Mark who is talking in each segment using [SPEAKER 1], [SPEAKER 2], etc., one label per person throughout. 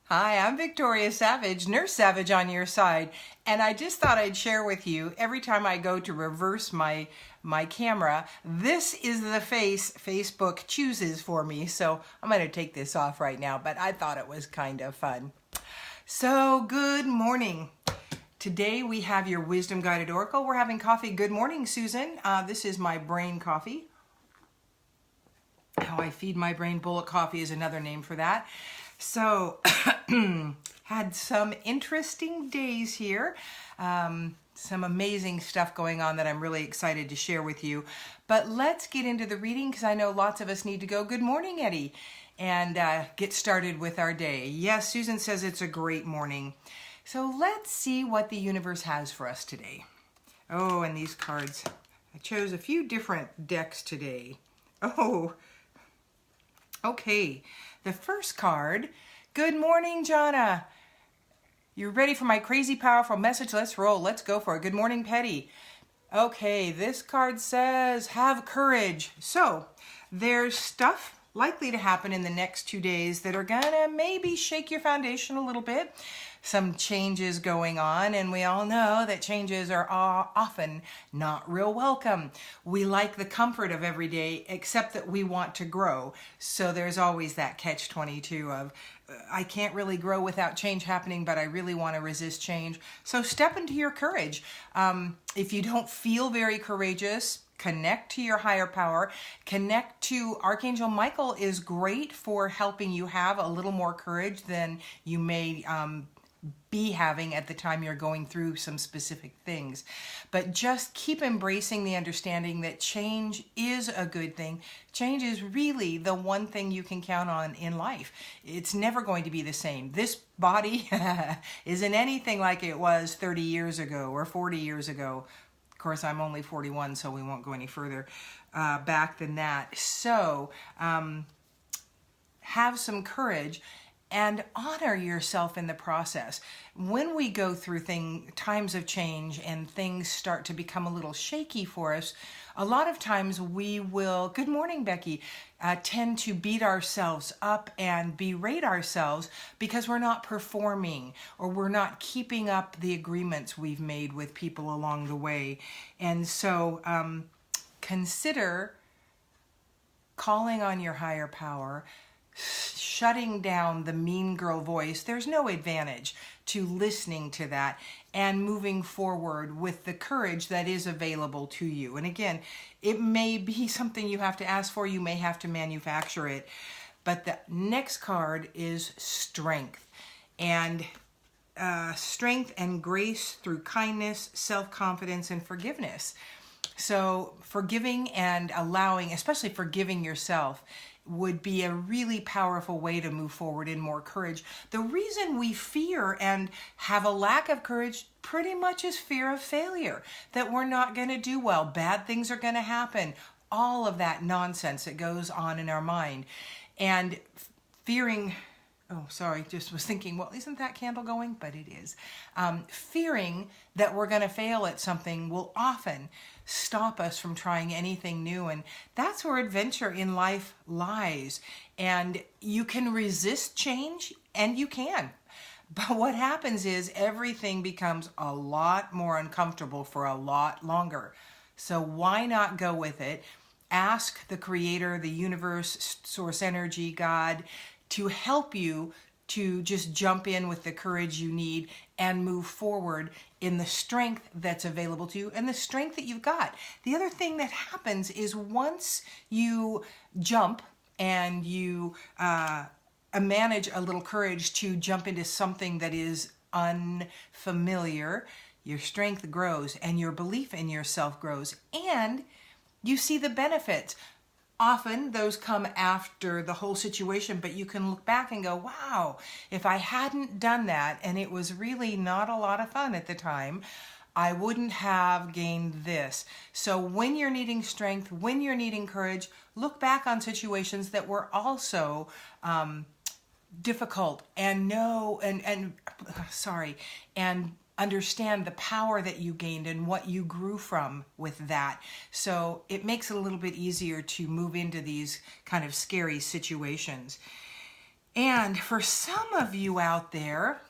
[SPEAKER 1] Hi, I'm Victoria Savage, Nurse Savage on your side, and I just thought I'd share with you, every time I go to reverse my camera, this is the face Facebook chooses for me, so I'm going to take this off right now, but I thought it was kind of fun. So, good morning. Today we have your Wisdom Guided Oracle. We're having coffee. Good morning, Susan. This is my brain coffee. How I feed my brain, bullet coffee is another name for that. So, had some interesting days here. Some amazing stuff going on that I'm really excited to share with you. But let's get into the reading because I know lots of us need to go. Good morning, Eddie. And get started with our day. Yes, Susan says it's a great morning. So let's see what the universe has for us today. Oh, and these cards. I chose a few different decks today. Oh, okay. The first card. Good morning, Jonna. You're ready for my crazy powerful message? Let's roll. Let's go for it. Good morning, Petty. Okay, this card says, have courage. So, there's stuff likely to happen in the next 2 days that are gonna maybe shake your foundation a little bit. Some changes going on, and we all know that changes are often not real welcome. We like the comfort of every day, except that we want to grow. So there's always that catch-22 of, I can't really grow without change happening, but I really want to resist change. So step into your courage. If you don't feel very courageous, connect to your higher power. Connect to Archangel Michael is great for helping you have a little more courage than you may be having at the time you're going through some specific things. But just keep embracing the understanding that change is a good thing. Change is really the one thing you can count on in life. It's never going to be the same. This body isn't anything like it was 30 years ago or 40 years ago. Of course, I'm only 41, so we won't go any further back than that. So have some courage and honor yourself in the process. When we go through times of change and things start to become a little shaky for us, a lot of times we will, good morning, Becky, tend to beat ourselves up and berate ourselves because we're not performing or we're not keeping up the agreements we've made with people along the way. And so consider calling on your higher power, shutting down the mean girl voice. There's no advantage to listening to that and moving forward with the courage that is available to you. And again, it may be something you have to ask for. You may have to manufacture it. But the next card is strength. And strength and grace through kindness, self-confidence, and forgiveness. So forgiving and allowing, especially forgiving yourself, would be a really powerful way to move forward in more courage. The reason we fear and have a lack of courage pretty much is fear of failure, that we're not going to do well, bad things are going to happen, all of that nonsense that goes on in our mind. And fearing, oh, sorry, just was thinking, well, isn't that candle going? But it is. Fearing that we're going to fail at something will often stop us from trying anything new. And that's where adventure in life lies. And you can resist change, and you can. But what happens is everything becomes a lot more uncomfortable for a lot longer. So why not go with it? Ask the Creator, the universe, source energy, God, to help you to just jump in with the courage you need and move forward in the strength that's available to you and the strength that you've got. The other thing that happens is once you jump and you manage a little courage to jump into something that is unfamiliar, your strength grows and your belief in yourself grows and you see the benefits. Often those come after the whole situation, but you can look back and go, wow, if I hadn't done that and it was really not a lot of fun at the time, I wouldn't have gained this. So when you're needing strength, when you're needing courage, look back on situations that were also difficult and understand the power that you gained and what you grew from with that. So it makes it a little bit easier to move into these kind of scary situations. And for some of you out there,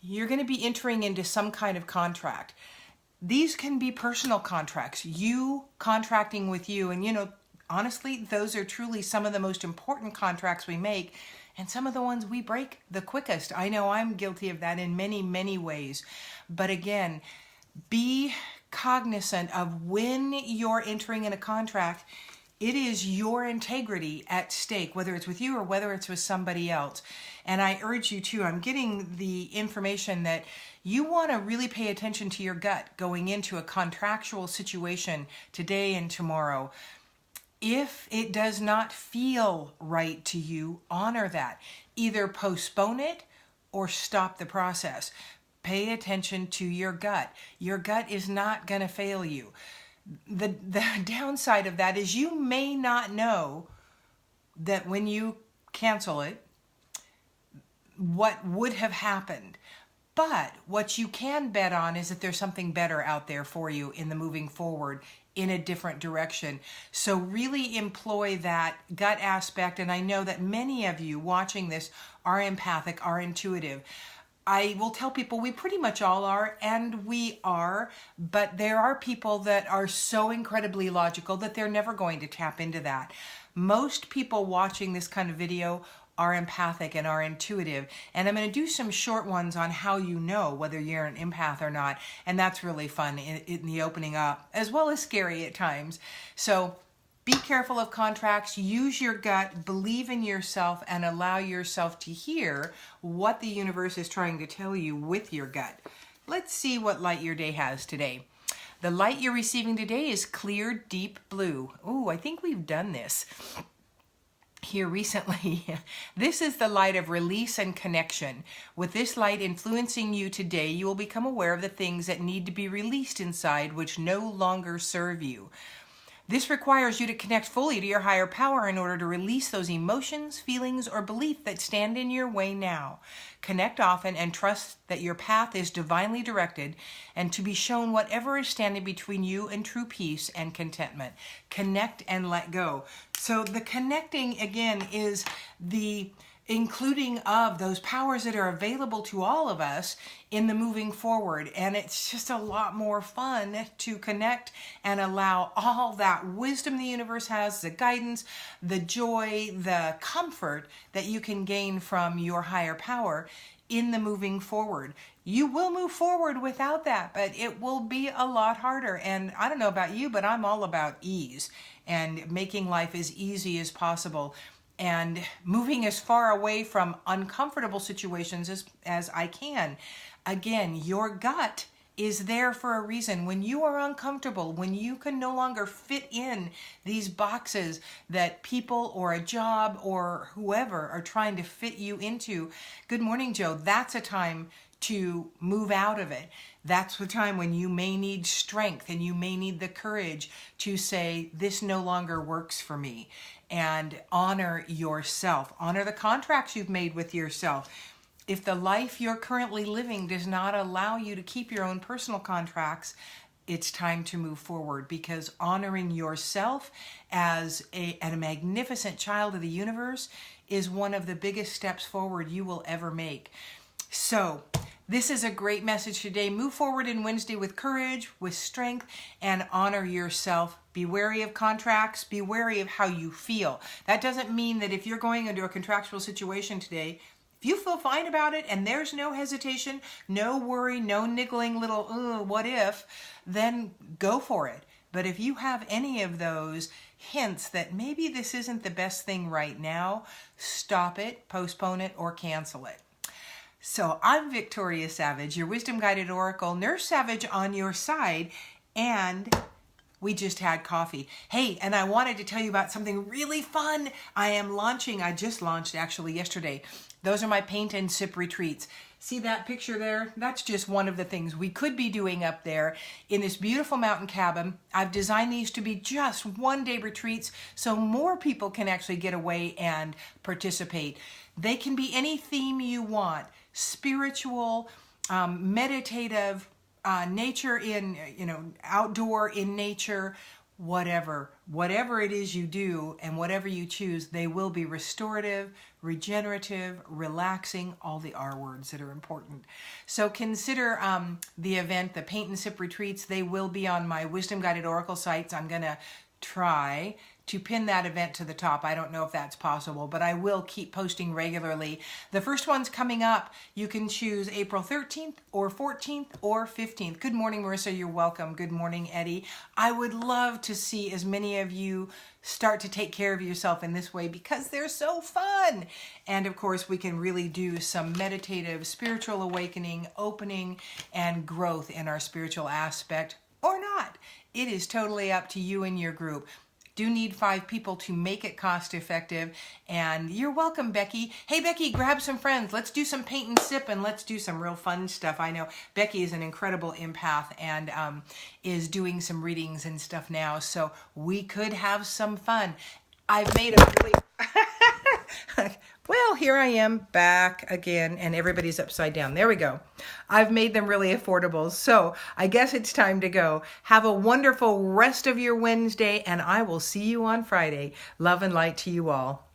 [SPEAKER 1] you're going to be entering into some kind of contract. These can be personal contracts, you contracting with you. And honestly, those are truly some of the most important contracts we make, and some of the ones we break the quickest. I know I'm guilty of that in many, many ways. But again, be cognizant of when you're entering in a contract. It is your integrity at stake, whether it's with you or whether it's with somebody else. And I urge you to, I'm getting the information that you want to really pay attention to your gut going into a contractual situation today and tomorrow. If it does not feel right to you, honor that. Either postpone it or stop the process. Pay attention to your gut. Your gut is not going to fail you. The downside of that is you may not know that when you cancel it, what would have happened. But what you can bet on is that there's something better out there for you in the moving forward in a different direction. So really employ that gut aspect. And I know that many of you watching this are empathic, are intuitive. I will tell people we pretty much all are, and we are, but there are people that are so incredibly logical that they're never going to tap into that. Most people watching this kind of video are empathic and are intuitive, and I'm going to do some short ones on how you know whether you're an empath or not, and that's really fun in the opening up, as well as scary at times. So be careful of contracts, use your gut, believe in yourself, and allow yourself to hear what the universe is trying to tell you with your gut. Let's see what light your day has today. The light you're receiving today is clear, deep blue. Ooh, I think we've done this here recently. This is the light of release and connection. With this light influencing you today, you will become aware of the things that need to be released inside which no longer serve you. This requires you to connect fully to your higher power in order to release those emotions, feelings, or beliefs that stand in your way now. Connect often and trust that your path is divinely directed and to be shown whatever is standing between you and true peace and contentment. Connect and let go. So the connecting, again, is the including of those powers that are available to all of us in the moving forward. And it's just a lot more fun to connect and allow all that wisdom the universe has, the guidance, the joy, the comfort that you can gain from your higher power in the moving forward. You will move forward without that, but it will be a lot harder. And I don't know about you, but I'm all about ease and making life as easy as possible, and moving as far away from uncomfortable situations as I can. Again, your gut is there for a reason. When you are uncomfortable, when you can no longer fit in these boxes that people or a job or whoever are trying to fit you into, good morning, Joe, that's a time to move out of it. That's the time when you may need strength and you may need the courage to say, this no longer works for me. And honor yourself. Honor the contracts you've made with yourself. If the life you're currently living does not allow you to keep your own personal contracts, it's time to move forward, because honoring yourself as a magnificent child of the universe is one of the biggest steps forward you will ever make. So this is a great message today. Move forward in Wednesday with courage, with strength, and honor yourself. Be wary of contracts. Be wary of how you feel. That doesn't mean that if you're going into a contractual situation today, if you feel fine about it and there's no hesitation, no worry, no niggling little, what if, then go for it. But if you have any of those hints that maybe this isn't the best thing right now, stop it, postpone it, or cancel it. So I'm Victoria Savage, your Wisdom Guided Oracle, Nurse Savage on your side, and we just had coffee. Hey, and I wanted to tell you about something really fun I just launched actually yesterday. Those are my paint and sip retreats. See that picture there? That's just one of the things we could be doing up there in this beautiful mountain cabin. I've designed these to be just one-day retreats so more people can actually get away and participate. They can be any theme you want. Spiritual, meditative, nature in, outdoor in nature, whatever it is you do and whatever you choose, they will be restorative, regenerative, relaxing, all the R words that are important. So consider the event, the Paint and Sip retreats. They will be on my Wisdom Guided Oracle sites. I'm going to try to pin that event to the top. I don't know if that's possible, but I will keep posting regularly. The first one's coming up. You can choose April 13th or 14th or 15th. Good morning, Marissa. You're welcome. Good morning, Eddie. I would love to see as many of you start to take care of yourself in this way because they're so fun. And of course, we can really do some meditative, spiritual awakening, opening, and growth in our spiritual aspect, or not. It is totally up to you and your group. Do need 5 people to make it cost effective. And you're welcome, Becky. Hey, Becky, grab some friends. Let's do some paint and sip and let's do some real fun stuff. I know Becky is an incredible empath and is doing some readings and stuff now. So we could have some fun. I've made a really... Well, here I am back again and everybody's upside down. There we go. I've made them really affordable. So I guess it's time to go. Have a wonderful rest of your Wednesday and I will see you on Friday. Love and light to you all.